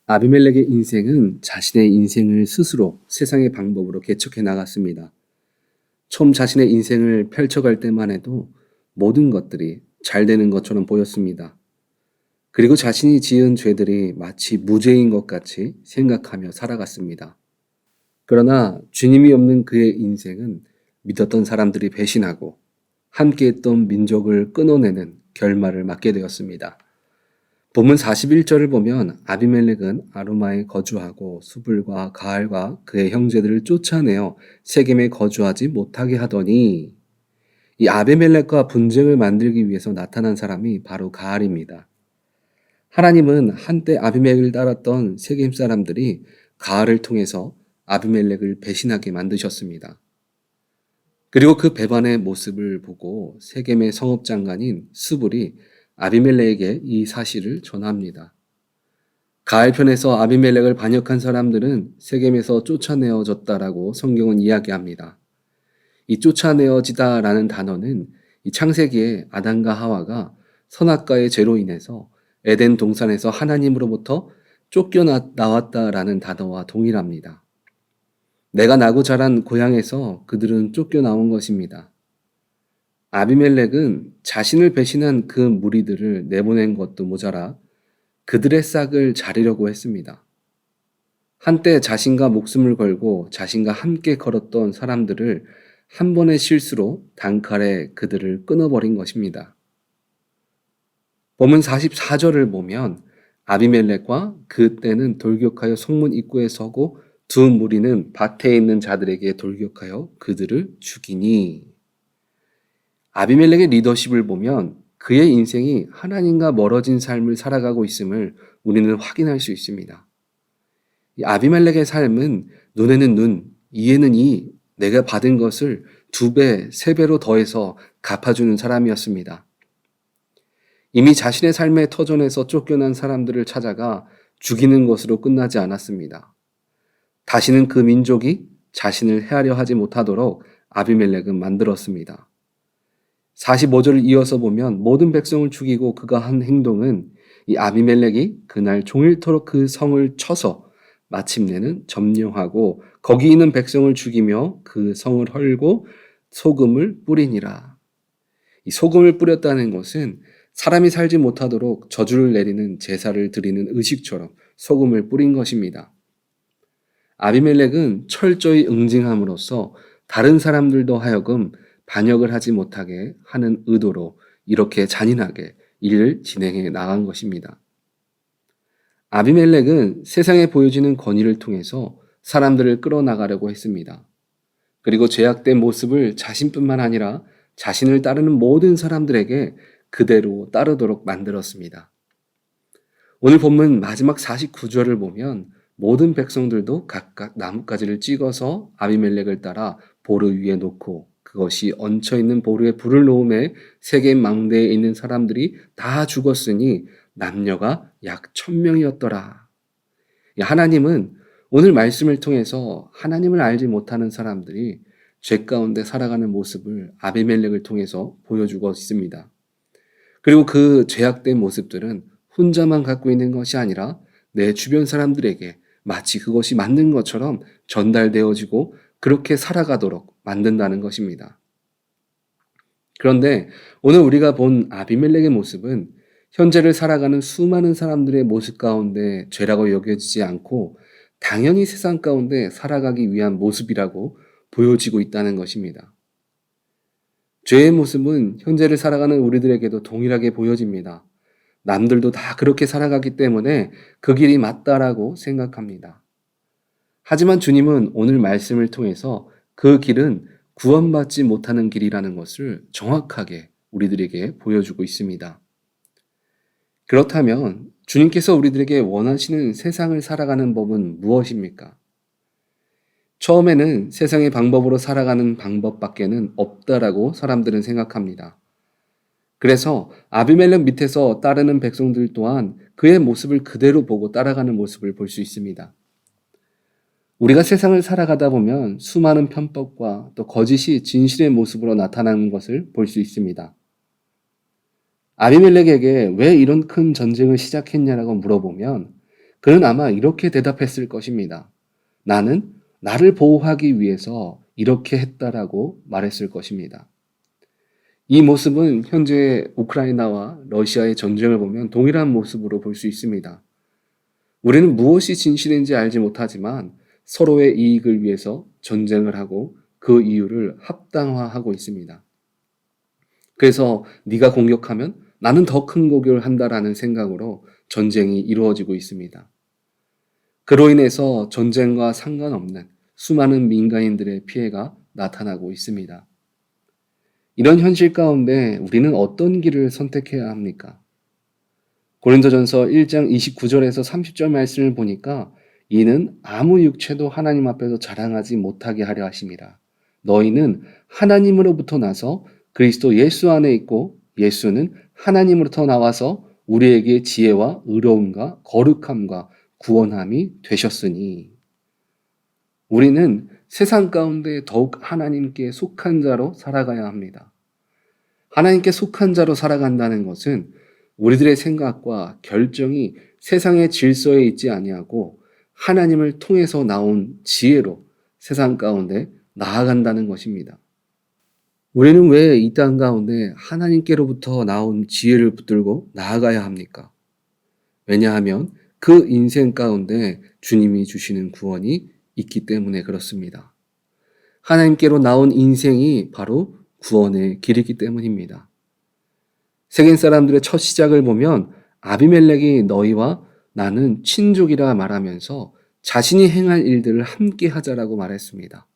아비멜렉의 인생은 자신의 인생을 스스로 세상의 방법으로 개척해 나갔습니다. 처음 자신의 인생을 펼쳐갈 때만 해도 모든 것들이 잘 되는 것처럼 보였습니다. 그리고 자신이 지은 죄들이 마치 무죄인 것 같이 생각하며 살아갔습니다. 그러나 주님이 없는 그의 인생은 믿었던 사람들이 배신하고 함께했던 민족을 끊어내는 결말을 맞게 되었습니다. 본문 41절을 보면 아비멜렉은 아루마에 거주하고 수불과 가알과 그의 형제들을 쫓아내어 세겜에 거주하지 못하게 하더니, 이 아비멜렉과 분쟁을 만들기 위해서 나타난 사람이 바로 가알입니다. 하나님은 한때 아비멜렉을 따랐던 세겜 사람들이 가알을 통해서 아비멜렉을 배신하게 만드셨습니다. 그리고 그 배반의 모습을 보고 세겜의 성읍장관인 수불이 아비멜렉에게 이 사실을 전합니다. 가알편에서 아비멜렉을 반역한 사람들은 세겜에서 쫓아내어졌다라고 성경은 이야기합니다. 이 쫓아내어지다라는 단어는 이 창세기에 아담과 하와가 선악과의 죄로 인해서 에덴 동산에서 하나님으로부터 쫓겨나왔다라는 단어와 동일합니다. 내가 나고 자란 고향에서 그들은 쫓겨나온 것입니다. 아비멜렉은 자신을 배신한 그 무리들을 내보낸 것도 모자라 그들의 싹을 자르려고 했습니다. 한때 자신과 목숨을 걸고 자신과 함께 걸었던 사람들을 한 번의 실수로 단칼에 그들을 끊어버린 것입니다. 본문 44절을 보면 아비멜렉과 그때는 돌격하여 성문 입구에 서고 두 무리는 밭에 있는 자들에게 돌격하여 그들을 죽이니, 아비멜렉의 리더십을 보면 그의 인생이 하나님과 멀어진 삶을 살아가고 있음을 우리는 확인할 수 있습니다. 이 아비멜렉의 삶은 눈에는 눈, 이에는 이, 내가 받은 것을 2배, 3배로 더해서 갚아주는 사람이었습니다. 이미 자신의 삶의 터전에서 쫓겨난 사람들을 찾아가 죽이는 것으로 끝나지 않았습니다. 다시는 그 민족이 자신을 해하려 하지 못하도록 아비멜렉은 만들었습니다. 45절을 이어서 보면 모든 백성을 죽이고 그가 한 행동은 이 아비멜렉이 그날 종일토록 그 성을 쳐서 마침내는 점령하고 거기 있는 백성을 죽이며 그 성을 헐고 소금을 뿌리니라. 이 소금을 뿌렸다는 것은 사람이 살지 못하도록 저주를 내리는 제사를 드리는 의식처럼 소금을 뿌린 것입니다. 아비멜렉은 철저히 응징함으로써 다른 사람들도 하여금 반역을 하지 못하게 하는 의도로 이렇게 잔인하게 일을 진행해 나간 것입니다. 아비멜렉은 세상에 보여지는 권위를 통해서 사람들을 끌어나가려고 했습니다. 그리고 죄악된 모습을 자신뿐만 아니라 자신을 따르는 모든 사람들에게 그대로 따르도록 만들었습니다. 오늘 본문 마지막 49절을 보면 모든 백성들도 각각 나뭇가지를 찍어서 아비멜렉을 따라 보르 위에 놓고 그것이 얹혀있는 보르에 불을 놓음에 세겜 망대에 있는 사람들이 다 죽었으니 남녀가 약 1000명이었더라. 하나님은 오늘 말씀을 통해서 하나님을 알지 못하는 사람들이 죄 가운데 살아가는 모습을 아비멜렉을 통해서 보여주고 있습니다. 그리고 그 죄악된 모습들은 혼자만 갖고 있는 것이 아니라 내 주변 사람들에게 마치 그것이 맞는 것처럼 전달되어지고 그렇게 살아가도록 만든다는 것입니다. 그런데 오늘 우리가 본 아비멜렉의 모습은 현재를 살아가는 수많은 사람들의 모습 가운데 죄라고 여겨지지 않고 당연히 세상 가운데 살아가기 위한 모습이라고 보여지고 있다는 것입니다. 죄의 모습은 현재를 살아가는 우리들에게도 동일하게 보여집니다. 남들도 다 그렇게 살아가기 때문에 그 길이 맞다라고 생각합니다. 하지만 주님은 오늘 말씀을 통해서 그 길은 구원받지 못하는 길이라는 것을 정확하게 우리들에게 보여주고 있습니다. 그렇다면 주님께서 우리들에게 원하시는 세상을 살아가는 법은 무엇입니까? 처음에는 세상의 방법으로 살아가는 방법밖에는 없다라고 사람들은 생각합니다. 그래서 아비멜렉 밑에서 따르는 백성들 또한 그의 모습을 그대로 보고 따라가는 모습을 볼 수 있습니다. 우리가 세상을 살아가다 보면 수많은 편법과 또 거짓이 진실의 모습으로 나타나는 것을 볼 수 있습니다. 아비멜렉에게 왜 이런 큰 전쟁을 시작했냐라고 물어보면 그는 아마 이렇게 대답했을 것입니다. 나는 나를 보호하기 위해서 이렇게 했다라고 말했을 것입니다. 이 모습은 현재 우크라이나와 러시아의 전쟁을 보면 동일한 모습으로 볼 수 있습니다. 우리는 무엇이 진실인지 알지 못하지만 서로의 이익을 위해서 전쟁을 하고 그 이유를 합당화하고 있습니다. 그래서 네가 공격하면 나는 더 큰 공격을 한다라는 생각으로 전쟁이 이루어지고 있습니다. 그로 인해서 전쟁과 상관없는 수많은 민간인들의 피해가 나타나고 있습니다. 이런 현실 가운데 우리는 어떤 길을 선택해야 합니까? 고린도전서 1장 29절에서 30절 말씀을 보니까 이는 아무 육체도 하나님 앞에서 자랑하지 못하게 하려 하심이라. 너희는 하나님으로부터 나서 그리스도 예수 안에 있고 예수는 하나님으로부터 나와서 우리에게 지혜와 의로움과 거룩함과 구원함이 되셨으니 우리는 세상 가운데 더욱 하나님께 속한 자로 살아가야 합니다. 하나님께 속한 자로 살아간다는 것은 우리들의 생각과 결정이 세상의 질서에 있지 아니하고 하나님을 통해서 나온 지혜로 세상 가운데 나아간다는 것입니다. 우리는 왜 이 땅 가운데 하나님께로부터 나온 지혜를 붙들고 나아가야 합니까? 왜냐하면 그 인생 가운데 주님이 주시는 구원이 있기 때문에 그렇습니다. 하나님께로 나온 인생이 바로 구원의 길이기 때문입니다. 세겜 사람들의 첫 시작을 보면 아비멜렉이 너희와 나는 친족이라 말하면서 자신이 행할 일들을 함께 하자라고 말했습니다.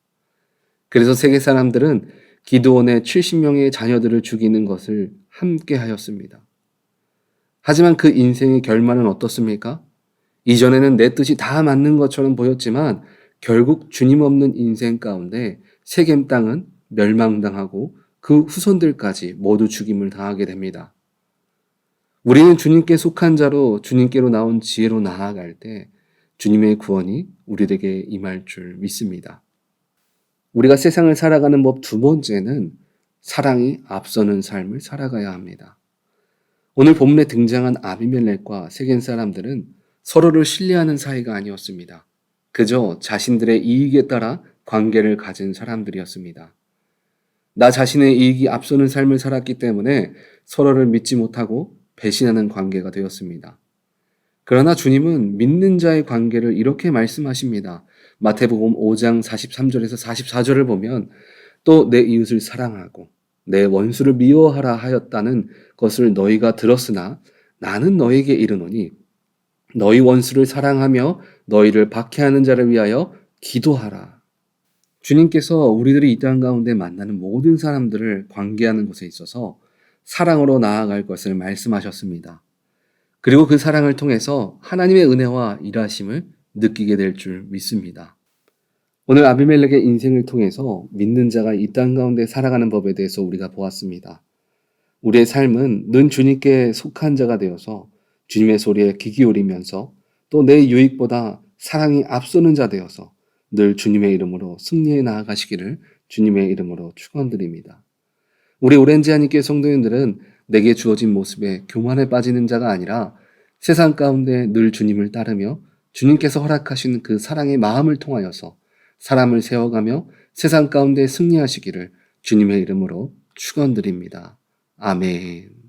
그래서 세겜 사람들은 기드온의 70명의 자녀들을 죽이는 것을 함께 하였습니다. 하지만 그 인생의 결말은 어떻습니까? 이전에는 내 뜻이 다 맞는 것처럼 보였지만 결국 주님 없는 인생 가운데 세겜 땅은 멸망당하고 그 후손들까지 모두 죽임을 당하게 됩니다. 우리는 주님께 속한 자로 주님께로 나온 지혜로 나아갈 때 주님의 구원이 우리에게 임할 줄 믿습니다. 우리가 세상을 살아가는 법 두 번째는 사랑이 앞서는 삶을 살아가야 합니다. 오늘 본문에 등장한 아비멜렉과 세겜 사람들은 서로를 신뢰하는 사이가 아니었습니다. 그저 자신들의 이익에 따라 관계를 가진 사람들이었습니다. 나 자신의 이익이 앞서는 삶을 살았기 때문에 서로를 믿지 못하고 배신하는 관계가 되었습니다. 그러나 주님은 믿는 자의 관계를 이렇게 말씀하십니다. 마태복음 5장 43절에서 44절을 보면 또 내 이웃을 사랑하고 내 원수를 미워하라 하였다는 것을 너희가 들었으나 나는 너희에게 이르노니 너희 원수를 사랑하며 너희를 박해하는 자를 위하여 기도하라. 주님께서 우리들이 이 땅 가운데 만나는 모든 사람들을 관계하는 것에 있어서 사랑으로 나아갈 것을 말씀하셨습니다. 그리고 그 사랑을 통해서 하나님의 은혜와 일하심을 느끼게 될 줄 믿습니다. 오늘 아비멜렉의 인생을 통해서 믿는 자가 이 땅 가운데 살아가는 법에 대해서 우리가 보았습니다. 우리의 삶은 는 주님께 속한 자가 되어서 주님의 소리에 귀 기울이면서 또 내 유익보다 사랑이 앞서는 자 되어서 늘 주님의 이름으로 승리해 나아가시기를 주님의 이름으로 축원드립니다. 우리 오렌지 한인교회 성도님들은 내게 주어진 모습에 교만에 빠지는 자가 아니라 세상 가운데 늘 주님을 따르며 주님께서 허락하신 그 사랑의 마음을 통하여서 사람을 세워가며 세상 가운데 승리하시기를 주님의 이름으로 축원드립니다. 아멘.